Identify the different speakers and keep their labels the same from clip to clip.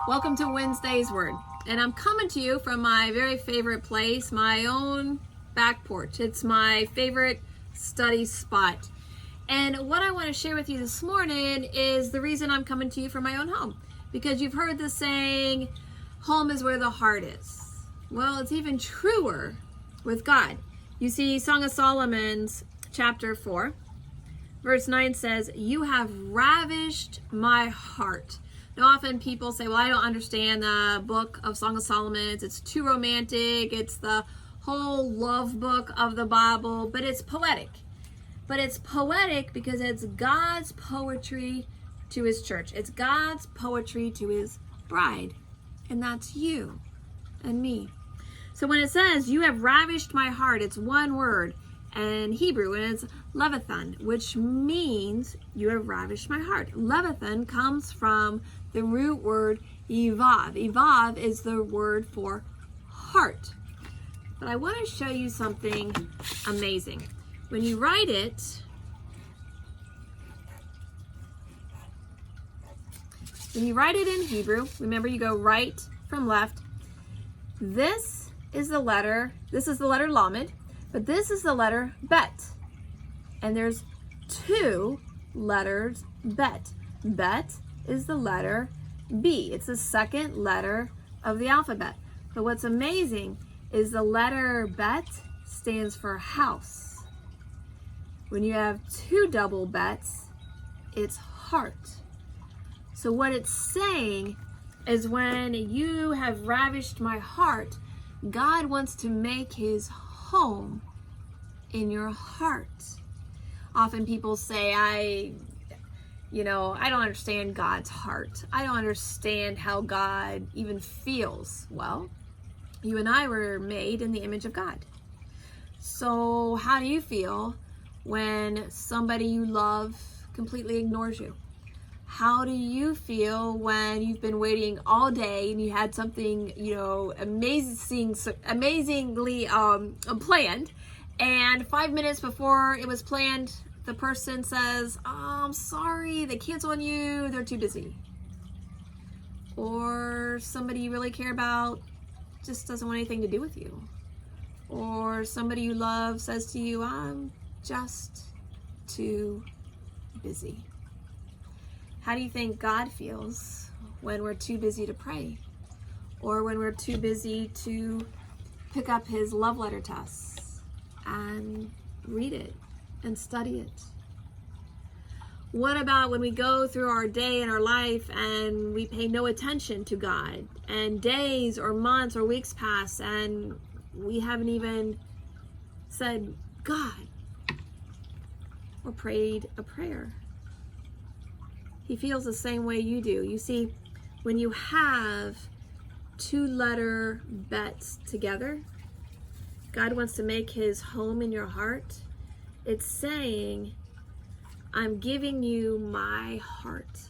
Speaker 1: Welcome to Wednesday's Word, and I'm coming to you from my very favorite place, my own back porch. It's my favorite study spot. And what I want to share with you this morning is the reason I'm coming to you from my own home. Because you've heard the saying, home is where the heart is. Well, it's even truer with God. You see, Song of Solomon's chapter 4, verse 9 says, "You have ravished my heart." Now, often people say, well, I don't understand the book of Song of Solomon. It's too romantic. It's the whole love book of the Bible, but it's poetic. But it's poetic because it's God's poetry to his church. It's God's poetry to his bride. And that's you and me. So when it says, you have ravished my heart, it's one word in Hebrew, and it's Livabethini, which means you have ravished my heart. Livabethini comes from the root word evav. Evav is the word for heart. But I want to show you something amazing. When you write it, in Hebrew, remember you go right from left. This is the letter Lamed, but this is the letter Bet. And there's two letters Bet. Bet is the letter B. It's the second letter of the alphabet. But what's amazing is the letter Bet stands for house. When you have two double bets, it's heart. So what it's saying is when you have ravished my heart, God wants to make his home in your heart. Often people say, I don't understand God's heart. I don't understand how God even feels. Well, you and I were made in the image of God. So how do you feel when somebody you love completely ignores you? How do you feel when you've been waiting all day and you had something, amazingly planned, and 5 minutes before it was planned, the person says, "Oh, I'm sorry, they canceled on you, they're too busy." Or somebody you really care about just doesn't want anything to do with you. Or somebody you love says to you, "I'm just too busy." How do you think God feels when we're too busy to pray? Or when we're too busy to pick up his love letter to us and read it and study it? What about when we go through our day and our life and we pay no attention to God, and days or months or weeks pass and we haven't even said God or prayed a prayer? He feels the same way you do. You see, when you have two-letter bets together, God wants to make his home in your heart. It's saying, I'm giving you my heart,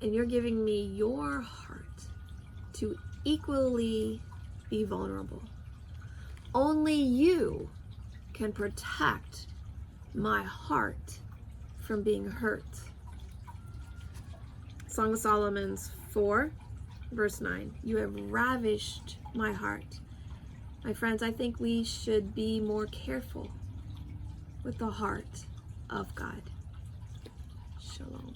Speaker 1: and you're giving me your heart to equally be vulnerable. Only you can protect my heart from being hurt. Song of Solomon's 4, verse 9. You have ravished my heart. My friends, I think we should be more careful with the heart of God. Shalom.